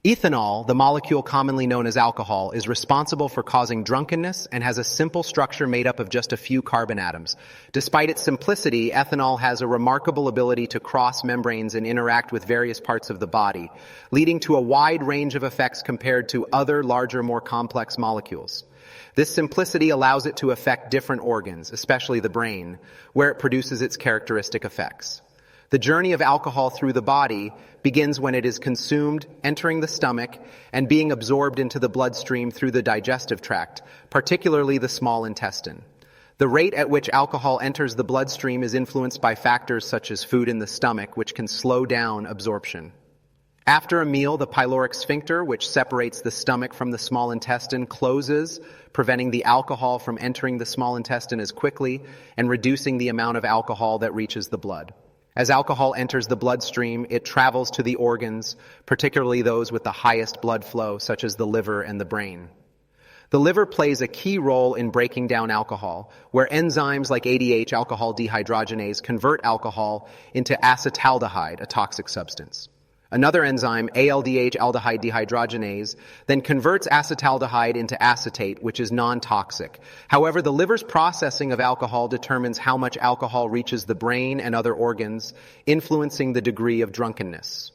Ethanol, the molecule commonly known as alcohol, is responsible for causing drunkenness and has a simple structure made up of just a few carbon atoms. Despite its simplicity, ethanol has a remarkable ability to cross membranes and interact with various parts of the body, leading to a wide range of effects compared to other larger, more complex molecules. This simplicity allows it to affect different organs, especially the brain, where it produces its characteristic effects. The journey of alcohol through the body begins when it is consumed, entering the stomach, and being absorbed into the bloodstream through the digestive tract, particularly the small intestine. The rate at which alcohol enters the bloodstream is influenced by factors such as food in the stomach, which can slow down absorption. After a meal, the pyloric sphincter, which separates the stomach from the small intestine, closes, preventing the alcohol from entering the small intestine as quickly and reducing the amount of alcohol that reaches the blood. As alcohol enters the bloodstream, it travels to the organs, particularly those with the highest blood flow, such as the liver and the brain. The liver plays a key role in breaking down alcohol, where enzymes like ADH, alcohol dehydrogenase, convert alcohol into acetaldehyde, a toxic substance. Another enzyme, ALDH, aldehyde dehydrogenase, then converts acetaldehyde into acetate, which is non-toxic. However, the liver's processing of alcohol determines how much alcohol reaches the brain and other organs, influencing the degree of drunkenness.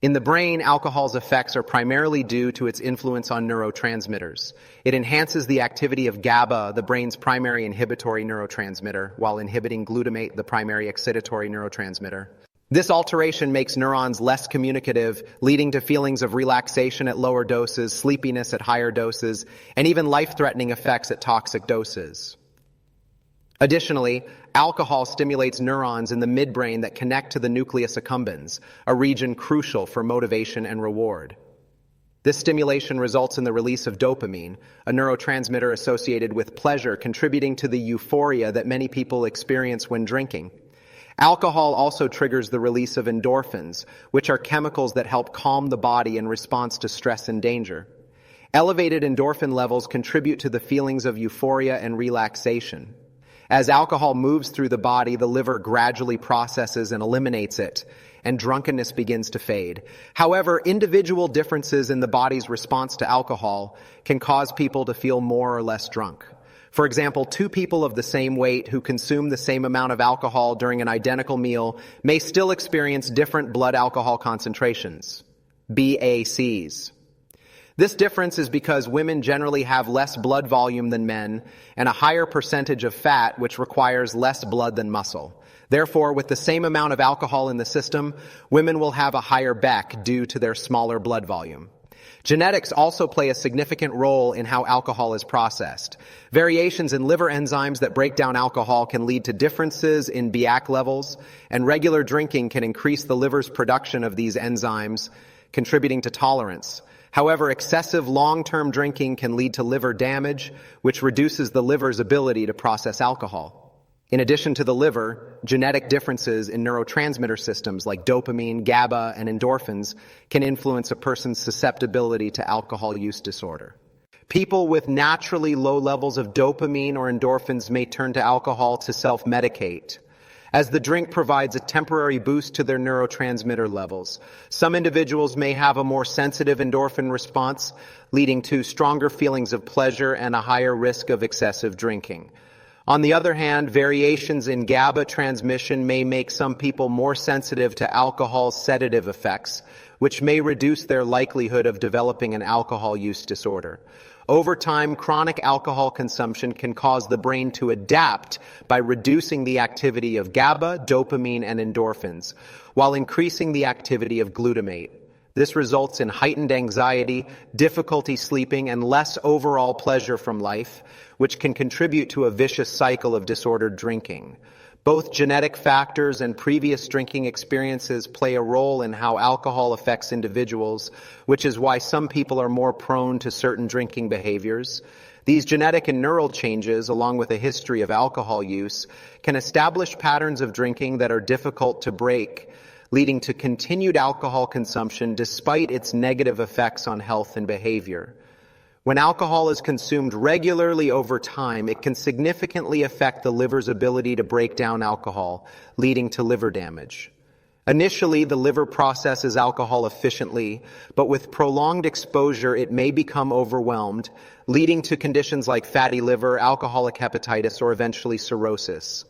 In the brain, alcohol's effects are primarily due to its influence on neurotransmitters. It enhances the activity of GABA, the brain's primary inhibitory neurotransmitter, while inhibiting glutamate, the primary excitatory neurotransmitter. This alteration makes neurons less communicative, leading to feelings of relaxation at lower doses, sleepiness at higher doses, and even life-threatening effects at toxic doses. Additionally, alcohol stimulates neurons in the midbrain that connect to the nucleus accumbens, a region crucial for motivation and reward. This stimulation results in the release of dopamine, a neurotransmitter associated with pleasure, contributing to the euphoria that many people experience when drinking. Alcohol also triggers the release of endorphins, which are chemicals that help calm the body in response to stress and danger. Elevated endorphin levels contribute to the feelings of euphoria and relaxation. As alcohol moves through the body, the liver gradually processes and eliminates it, and drunkenness begins to fade. However, individual differences in the body's response to alcohol can cause people to feel more or less drunk. For example, two people of the same weight who consume the same amount of alcohol during an identical meal may still experience different blood alcohol concentrations, BACs. This difference is because women generally have less blood volume than men and a higher percentage of fat, which requires less blood than muscle. Therefore, with the same amount of alcohol in the system, women will have a higher BAC due to their smaller blood volume. Genetics also play a significant role in how alcohol is processed. Variations in liver enzymes that break down alcohol can lead to differences in BAC levels, and regular drinking can increase the liver's production of these enzymes, contributing to tolerance. However, excessive long-term drinking can lead to liver damage, which reduces the liver's ability to process alcohol. In addition to the liver, genetic differences in neurotransmitter systems like dopamine, GABA, and endorphins can influence a person's susceptibility to alcohol use disorder. People with naturally low levels of dopamine or endorphins may turn to alcohol to self-medicate, as the drink provides a temporary boost to their neurotransmitter levels. Some individuals may have a more sensitive endorphin response, leading to stronger feelings of pleasure and a higher risk of excessive drinking. On the other hand, variations in GABA transmission may make some people more sensitive to alcohol's sedative effects, which may reduce their likelihood of developing an alcohol use disorder. Over time, chronic alcohol consumption can cause the brain to adapt by reducing the activity of GABA, dopamine, and endorphins, while increasing the activity of glutamate. This results in heightened anxiety, difficulty sleeping, and less overall pleasure from life, which can contribute to a vicious cycle of disordered drinking. Both genetic factors and previous drinking experiences play a role in how alcohol affects individuals, which is why some people are more prone to certain drinking behaviors. These genetic and neural changes, along with a history of alcohol use, can establish patterns of drinking that are difficult to break, leading to continued alcohol consumption despite its negative effects on health and behavior. When alcohol is consumed regularly over time, it can significantly affect the liver's ability to break down alcohol, leading to liver damage. Initially, the liver processes alcohol efficiently, but with prolonged exposure, it may become overwhelmed, leading to conditions like fatty liver, alcoholic hepatitis, or eventually cirrhosis.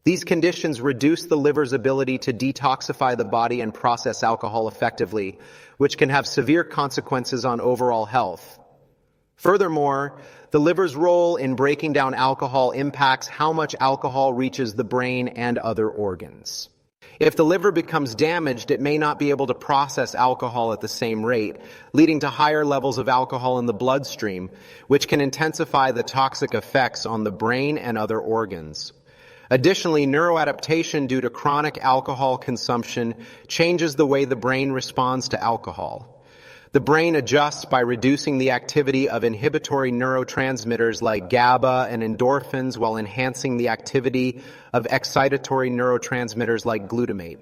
These conditions reduce the liver's ability to detoxify the body and process alcohol effectively, which can have severe consequences on overall health. Furthermore, the liver's role in breaking down alcohol impacts how much alcohol reaches the brain and other organs. If the liver becomes damaged, it may not be able to process alcohol at the same rate, leading to higher levels of alcohol in the bloodstream, which can intensify the toxic effects on the brain and other organs. Additionally, neuroadaptation due to chronic alcohol consumption changes the way the brain responds to alcohol. The brain adjusts by reducing the activity of inhibitory neurotransmitters like GABA and endorphins while enhancing the activity of excitatory neurotransmitters like glutamate.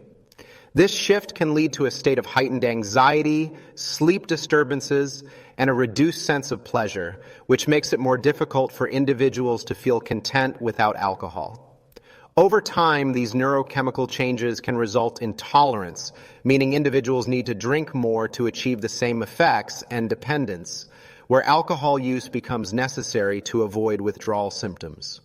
This shift can lead to a state of heightened anxiety, sleep disturbances, and a reduced sense of pleasure, which makes it more difficult for individuals to feel content without alcohol. Over time, these neurochemical changes can result in tolerance, meaning individuals need to drink more to achieve the same effects, and dependence, where alcohol use becomes necessary to avoid withdrawal symptoms.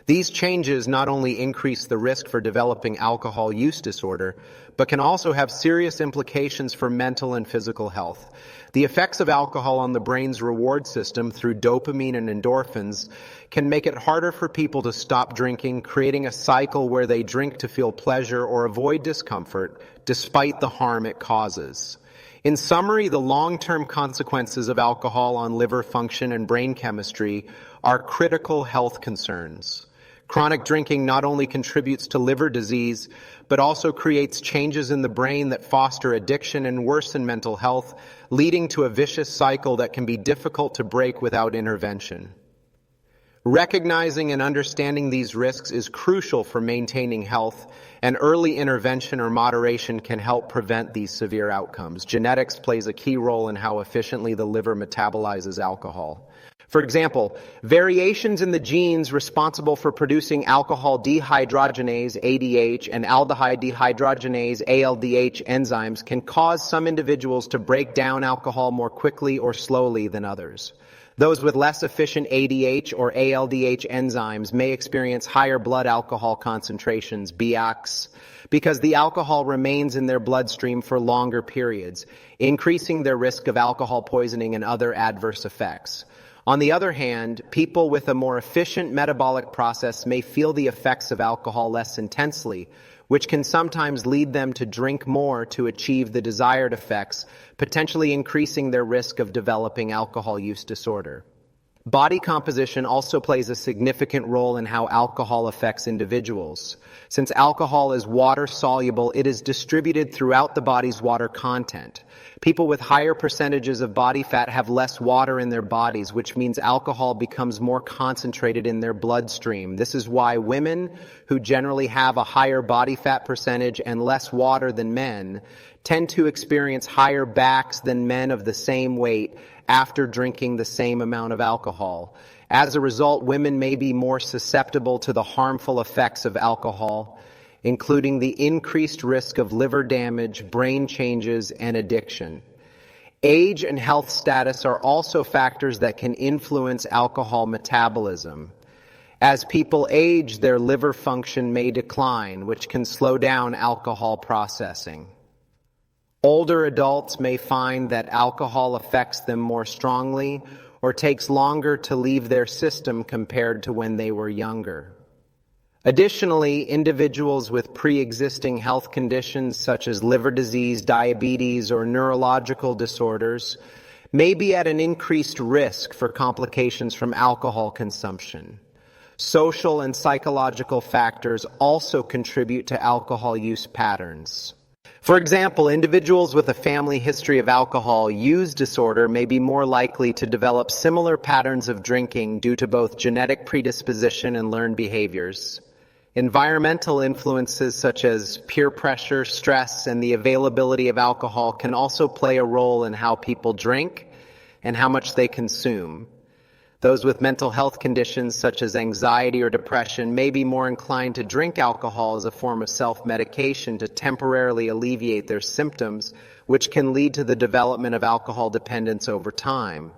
These changes not only increase the risk for developing alcohol use disorder, but can also have serious implications for mental and physical health. The effects of alcohol on the brain's reward system through dopamine and endorphins can make it harder for people to stop drinking, creating a cycle where they drink to feel pleasure or avoid discomfort, despite the harm it causes. In summary, the long-term consequences of alcohol on liver function and brain chemistry are critical health concerns. Chronic drinking not only contributes to liver disease, but also creates changes in the brain that foster addiction and worsen mental health, leading to a vicious cycle that can be difficult to break without intervention. Recognizing and understanding these risks is crucial for maintaining health, and early intervention or moderation can help prevent these severe outcomes. Genetics plays a key role in how efficiently the liver metabolizes alcohol. For example, variations in the genes responsible for producing alcohol dehydrogenase ADH and aldehyde dehydrogenase ALDH enzymes can cause some individuals to break down alcohol more quickly or slowly than others. Those with less efficient ADH or ALDH enzymes may experience higher blood alcohol concentrations, BACs, because the alcohol remains in their bloodstream for longer periods, increasing their risk of alcohol poisoning and other adverse effects. On the other hand, people with a more efficient metabolic process may feel the effects of alcohol less intensely, which can sometimes lead them to drink more to achieve the desired effects, potentially increasing their risk of developing alcohol use disorder. Body composition also plays a significant role in how alcohol affects individuals. Since alcohol is water-soluble, it is distributed throughout the body's water content. People with higher percentages of body fat have less water in their bodies, which means alcohol becomes more concentrated in their bloodstream. This is why women, who generally have a higher body fat percentage and less water than men, tend to experience higher BACs than men of the same weight after drinking the same amount of alcohol. As a result, women may be more susceptible to the harmful effects of alcohol, including the increased risk of liver damage, brain changes, and addiction. Age and health status are also factors that can influence alcohol metabolism. As people age, their liver function may decline, which can slow down alcohol processing. Older adults may find that alcohol affects them more strongly or takes longer to leave their system compared to when they were younger. Additionally, individuals with pre-existing health conditions such as liver disease, diabetes, or neurological disorders may be at an increased risk for complications from alcohol consumption. Social and psychological factors also contribute to alcohol use patterns. For example, individuals with a family history of alcohol use disorder may be more likely to develop similar patterns of drinking due to both genetic predisposition and learned behaviors. Environmental influences such as peer pressure, stress, and the availability of alcohol can also play a role in how people drink and how much they consume. Those with mental health conditions such as anxiety or depression may be more inclined to drink alcohol as a form of self-medication to temporarily alleviate their symptoms, which can lead to the development of alcohol dependence over time.